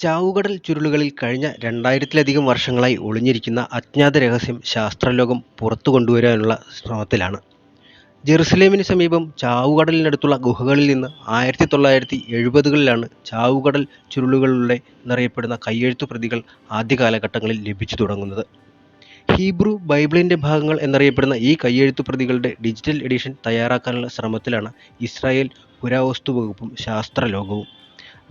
ചാവുകടൽ ചുരുളുകളിൽ കഴിഞ്ഞ 2000-ലധികം വർഷങ്ങളായി ഒളിഞ്ഞിരിക്കുന്ന അജ്ഞാത രഹസ്യം ശാസ്ത്രലോകം പുറത്തുകൊണ്ടുവരാനുള്ള ശ്രമത്തിലാണ്. ജെറുസലേമിന് സമീപം ചാവുകടലിനടുത്തുള്ള ഗുഹകളിൽ നിന്ന് 1970-കളിലാണ് ചാവുകടൽ ചുരുളുകളുടെ എന്നറിയപ്പെടുന്ന കയ്യെഴുത്തു പ്രതികൾ ആദ്യകാലഘട്ടങ്ങളിൽ ലഭിച്ചു തുടങ്ങുന്നത്. ഹീബ്രു ബൈബിളിൻ്റെ ഭാഗങ്ങൾ എന്നറിയപ്പെടുന്ന ഈ കയ്യെഴുത്തു പ്രതികളുടെ ഡിജിറ്റൽ എഡിഷൻ തയ്യാറാക്കാനുള്ള ശ്രമത്തിലാണ് ഇസ്രായേൽ പുരാവസ്തുവകുപ്പും ശാസ്ത്രലോകവും.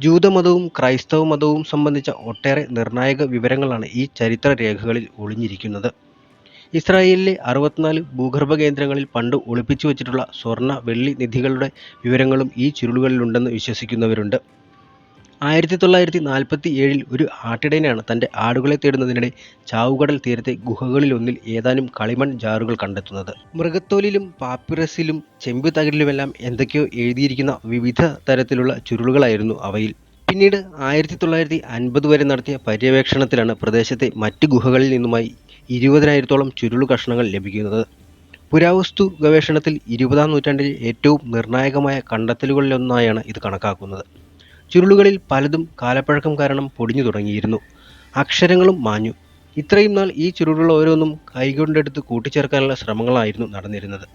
ജൂതമതവും ക്രൈസ്തവ മതവും സംബന്ധിച്ച ഒട്ടേറെ നിർണായക വിവരങ്ങളാണ് ഈ ചരിത്രരേഖകളിൽ ഒളിഞ്ഞിരിക്കുന്നത്. ഇസ്രായേലിലെ 64 ഭൂഗർഭ കേന്ദ്രങ്ങളിൽ പണ്ട് ഒളിപ്പിച്ചു വച്ചിട്ടുള്ള സ്വർണ്ണ, വെള്ളി നിധികളുടെ വിവരങ്ങളും ഈ ചുരുളുകളിലുണ്ടെന്ന് വിശ്വസിക്കുന്നവരുണ്ട്. 1947-ൽ ഒരു ആട്ടിടയനാണ് തൻ്റെ ആടുകളെ തേടുന്നതിനിടെ ചാവുകടൽ തീരത്തെ ഗുഹകളിലൊന്നിൽ ഏതാനും കളിമൺ ജാറുകൾ കണ്ടെത്തുന്നത്. മൃഗത്തോലിലും പാപ്പിറസിലും ചെമ്പ് തകിടിലുമെല്ലാം എന്തൊക്കെയോ എഴുതിയിരിക്കുന്ന വിവിധ തരത്തിലുള്ള ചുരുളുകളായിരുന്നു അവയിൽ. പിന്നീട് 1950 വരെ നടത്തിയ പര്യവേക്ഷണത്തിലാണ് പ്രദേശത്തെ മറ്റ് ഗുഹകളിൽ നിന്നുമായി 20,000-ഓളം ചുരുളു കഷ്ണങ്ങൾ ലഭിക്കുന്നത്. പുരാവസ്തു ഗവേഷണത്തിൽ 20-ാം നൂറ്റാണ്ടിലെ ഏറ്റവും നിർണായകമായ കണ്ടെത്തലുകളിലൊന്നായാണ് ഇത് കണക്കാക്കുന്നത്. ചുരുളുകളിൽ പലതും കാലപ്പഴക്കം കാരണം പൊടിഞ്ഞു തുടങ്ങിയിരുന്നു. അക്ഷരങ്ങളും മാഞ്ഞു. ഇത്രയും നാൾ ഈ ചുരുളുകൾ ഓരോന്നും കൈകൊണ്ടെടുത്ത് കൂട്ടിച്ചേർക്കാനുള്ള ശ്രമങ്ങളായിരുന്നു നടന്നിരുന്നത്.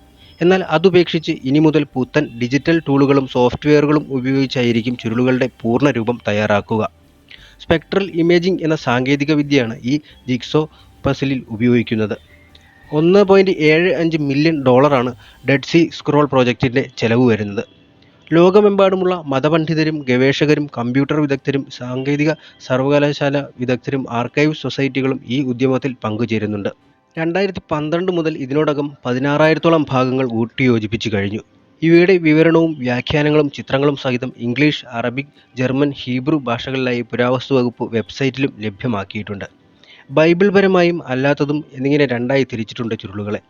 എന്നാൽ അതുപേക്ഷിച്ച് ഇനി മുതൽ പുത്തൻ ഡിജിറ്റൽ ടൂളുകളും സോഫ്റ്റ്വെയറുകളും ഉപയോഗിച്ചായിരിക്കും ചുരുളുകളുടെ പൂർണ്ണ രൂപം തയ്യാറാക്കുക. സ്പെക്ട്രൽ ഇമേജിംഗ് എന്ന സാങ്കേതിക വിദ്യയാണ് ഈ ജിഗ്സോ പസിലിൽ ഉപയോഗിക്കുന്നത്. $1.75 മില്യൺ ഡെഡ് സീ സ്ക്രോൾ പ്രോജക്റ്റിൻ്റെ ചെലവ് വരുന്നത്. ലോകമെമ്പാടുമുള്ള മതപണ്ഡിതരും ഗവേഷകരും കമ്പ്യൂട്ടർ വിദഗ്ധരും സാങ്കേതിക സർവകലാശാല വിദഗ്ധരും ആർക്കൈവ് സൊസൈറ്റികളും ഈ ഉദ്യമത്തിൽ പങ്കുചേരുന്നുണ്ട്. 2012 മുതൽ ഇതിനോടകം 16,000-ഓളം ഭാഗങ്ങൾ കൂട്ടിയോജിപ്പിച്ചു കഴിഞ്ഞു. ഇവയുടെ വിവരണവും വ്യാഖ്യാനങ്ങളും ചിത്രങ്ങളും സഹിതം ഇംഗ്ലീഷ്, അറബിക്, ജർമ്മൻ, ഹീബ്രു ഭാഷകളിലായി പുരാവസ്തുവകുപ്പ് വെബ്സൈറ്റിലും ലഭ്യമാക്കിയിട്ടുണ്ട്. ബൈബിൾ പരമായും അല്ലാത്തതും എന്നിങ്ങനെ രണ്ടായി തിരിച്ചിട്ടുണ്ട് ചുരുളുകളെ.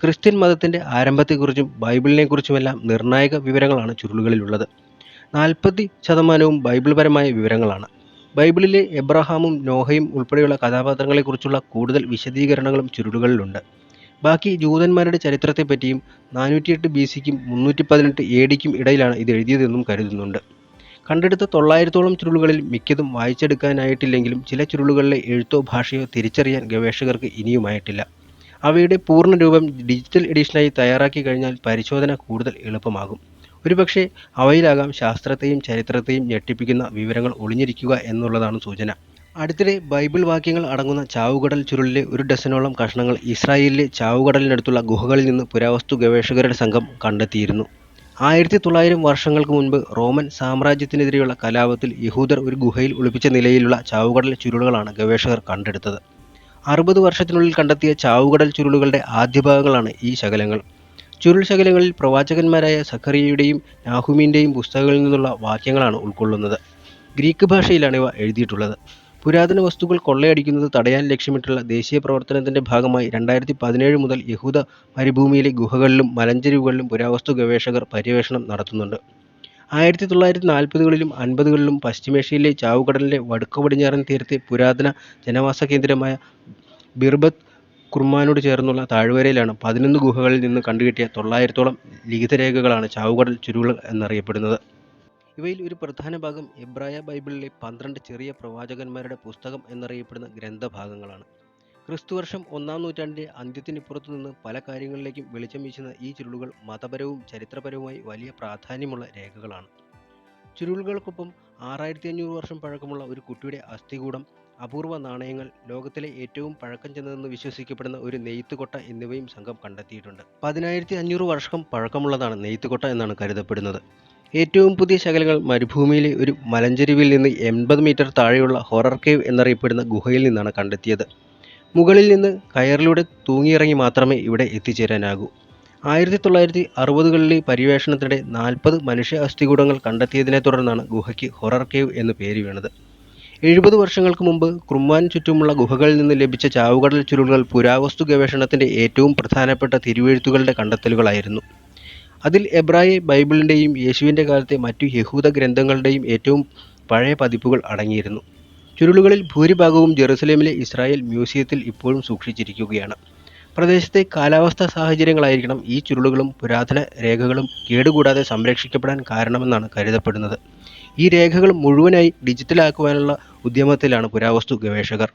ക്രിസ്ത്യൻ മതത്തിൻ്റെ ആരംഭത്തെക്കുറിച്ചും ബൈബിളിനെക്കുറിച്ചുമെല്ലാം നിർണായക വിവരങ്ങളാണ് ചുരുളുകളിലുള്ളത്. 40% ബൈബിൾ പരമായ വിവരങ്ങളാണ്. ബൈബിളിലെ എബ്രഹാമും നോഹയും ഉൾപ്പെടെയുള്ള കഥാപാത്രങ്ങളെക്കുറിച്ചുള്ള കൂടുതൽ വിശദീകരണങ്ങളും ചുരുളുകളിലുണ്ട്. ബാക്കി ജൂതന്മാരുടെ ചരിത്രത്തെപ്പറ്റിയും 408 BC-ക്കും 318 AD-ക്കും ഇടയിലാണ് ഇത് എഴുതിയതെന്നും കരുതുന്നുണ്ട്. കണ്ടെടുത്ത 900-ഓളം ചുരുളുകളിൽ മിക്കതും വായിച്ചെടുക്കാനായിട്ടില്ലെങ്കിലും ചില ചുരുളുകളിലെ എഴുത്തോ ഭാഷയോ തിരിച്ചറിയാൻ ഗവേഷകർക്ക് ഇനിയുമായിട്ടില്ല. അവയുടെ പൂർണ്ണ രൂപം ഡിജിറ്റൽ എഡിഷനായി തയ്യാറാക്കി കഴിഞ്ഞാൽ പരിശോധന കൂടുതൽ എളുപ്പമാകും. ഒരുപക്ഷെ അവയിലാകാം ശാസ്ത്രത്തെയും ചരിത്രത്തെയും ഞെട്ടിപ്പിക്കുന്ന വിവരങ്ങൾ ഒളിഞ്ഞിരിക്കുക എന്നുള്ളതാണ് സൂചന. അടുത്തിടെ ബൈബിൾ വാക്യങ്ങൾ അടങ്ങുന്ന ചാവുകടൽ ചുരുളിലെ 1 ഡസനോളം കഷ്ണങ്ങൾ ഇസ്രായേലിലെ ചാവുകടലിനടുത്തുള്ള ഗുഹകളിൽ നിന്ന് പുരാവസ്തു ഗവേഷകരുടെ സംഘം കണ്ടെത്തിയിരുന്നു. 1900 വർഷങ്ങൾക്ക് മുൻപ് റോമൻ സാമ്രാജ്യത്തിനെതിരെയുള്ള കലാപത്തിൽ യഹൂദർ ഒരു ഗുഹയിൽ ഒളിപ്പിച്ച നിലയിലുള്ള ചാവുകടൽ ചുരുളുകളാണ് ഗവേഷകർ കണ്ടെടുത്തത്. 60 വർഷത്തിനുള്ളിൽ കണ്ടെത്തിയ ചാവുകടൽ ചുരുളുകളുടെ ആദ്യഭാഗങ്ങളാണ് ഈ ശകലങ്ങൾ. ചുരുൾ ശകലങ്ങളിൽ പ്രവാചകന്മാരായ സഖറിയയുടെയും നാഹൂമിൻ്റെയും പുസ്തകങ്ങളിൽ നിന്നുള്ള വാക്യങ്ങളാണ് ഉൾക്കൊള്ളുന്നത്. ഗ്രീക്ക് ഭാഷയിലാണ് ഇവ എഴുതിയിട്ടുള്ളത്. പുരാതന വസ്തുക്കൾ കൊള്ളയടിക്കുന്നത് തടയാൻ ലക്ഷ്യമിട്ടുള്ള ദേശീയ പ്രവർത്തനത്തിൻ്റെ ഭാഗമായി 2017 മുതൽ യഹൂദ മരുഭൂമിയിലെ ഗുഹകളിലും മലഞ്ചെരിവുകളിലും പുരാവസ്തു ഗവേഷകർ പര്യവേഷണം നടത്തുന്നുണ്ട്. 1940-കളിലും 50-കളിലും പശ്ചിമേഷ്യയിലെ ചാവുകടലിൻ്റെ വടക്കു പടിഞ്ഞാറൻ തീരത്തെ പുരാതന ജനവാസ കേന്ദ്രമായ ബിർബത്ത് കുർമാനോട് ചേർന്നുള്ള താഴ്വരയിലാണ് 11 ഗുഹകളിൽ നിന്ന് കണ്ടുകിട്ടിയ 900-ഓളം ലിഖിതരേഖകളാണ് ചാവുകടൽ ചുരുളുകൾ എന്നറിയപ്പെടുന്നത്. ഇവയിൽ ഒരു പ്രധാന ഭാഗം എബ്രായ ബൈബിളിലെ 12 ചെറിയ പ്രവാചകന്മാരുടെ പുസ്തകം എന്നറിയപ്പെടുന്ന ഗ്രന്ഥഭാഗങ്ങളാണ്. ക്രിസ്തുവർഷം 1-ാം നൂറ്റാണ്ടിൻ്റെ അന്ത്യത്തിനിപ്പുറത്തു നിന്ന് പല കാര്യങ്ങളിലേക്കും വെളിച്ചം വീശുന്ന ഈ ചുരുളുകൾ മതപരവും ചരിത്രപരവുമായി വലിയ പ്രാധാന്യമുള്ള രേഖകളാണ്. ചുരുളുകൾക്കൊപ്പം 6500 വർഷം പഴക്കമുള്ള ഒരു കുട്ടിയുടെ അസ്ഥികൂടം, അപൂർവ നാണയങ്ങൾ, ലോകത്തിലെ ഏറ്റവും പഴക്കം ചെന്നതെന്ന് വിശ്വസിക്കപ്പെടുന്ന ഒരു നെയ്ത്തുകൊട്ട എന്നിവയും സംഘം കണ്ടെത്തിയിട്ടുണ്ട്. 10,500 വർഷം പഴക്കമുള്ളതാണ് നെയ്ത്തുകൊട്ട എന്നാണ് കരുതപ്പെടുന്നത്. ഏറ്റവും പുതിയ ശകലങ്ങൾ മരുഭൂമിയിലെ ഒരു മലഞ്ചെരിവിൽ നിന്ന് 80 മീറ്റർ താഴെയുള്ള ഹൊറർ കേവ് എന്നറിയപ്പെടുന്ന ഗുഹയിൽ നിന്നാണ് കണ്ടെത്തിയത്. മുകളിൽ നിന്ന് കയറിലൂടെ തൂങ്ങിയിറങ്ങി മാത്രമേ ഇവിടെ എത്തിച്ചേരാനാകൂ. 1960-കളിലെ പര്യവേഷണത്തിനിടെ 40 മനുഷ്യ അസ്ഥികൂടങ്ങൾ കണ്ടെത്തിയതിനെ തുടർന്നാണ് ഗുഹയ്ക്ക് ഹൊറർ കേവ് എന്ന് പേര് വീണത്. 70 വർഷങ്ങൾക്ക് മുമ്പ് കുർമാൻ ചുറ്റുമുള്ള ഗുഹകളിൽ നിന്ന് ലഭിച്ച ചാവുകടൽ ചുരുളുകൾ പുരാവസ്തു ഗവേഷണത്തിൻ്റെ ഏറ്റവും പ്രധാനപ്പെട്ട തിരുവെഴുത്തുകളുടെ കണ്ടെത്തലുകളായിരുന്നു. അതിൽ എബ്രായ ബൈബിളിൻ്റെയും യേശുവിൻ്റെ കാലത്തെ മറ്റു യഹൂദ ഗ്രന്ഥങ്ങളുടെയും ഏറ്റവും പഴയ പതിപ്പുകൾ അടങ്ങിയിരുന്നു. ചുരുളുകളിൽ ഭൂരിഭാഗവും ജെറുസലേമിലെ ഇസ്രായേൽ മ്യൂസിയത്തിൽ ഇപ്പോഴും സൂക്ഷിച്ചിരിക്കുകയാണ്. പ്രദേശത്തെ കാലാവസ്ഥാ സാഹചര്യങ്ങളായിരിക്കണം ഈ ചുരുളുകളും പുരാതന രേഖകളും കേടുകൂടാതെ സംരക്ഷിക്കപ്പെടാൻ കാരണമെന്നാണ് കരുതപ്പെടുന്നത്. ഈ രേഖകൾ മുഴുവനായി ഡിജിറ്റലാക്കുവാനുള്ള ഉദ്യമത്തിലാണ് പുരാവസ്തു ഗവേഷകർ.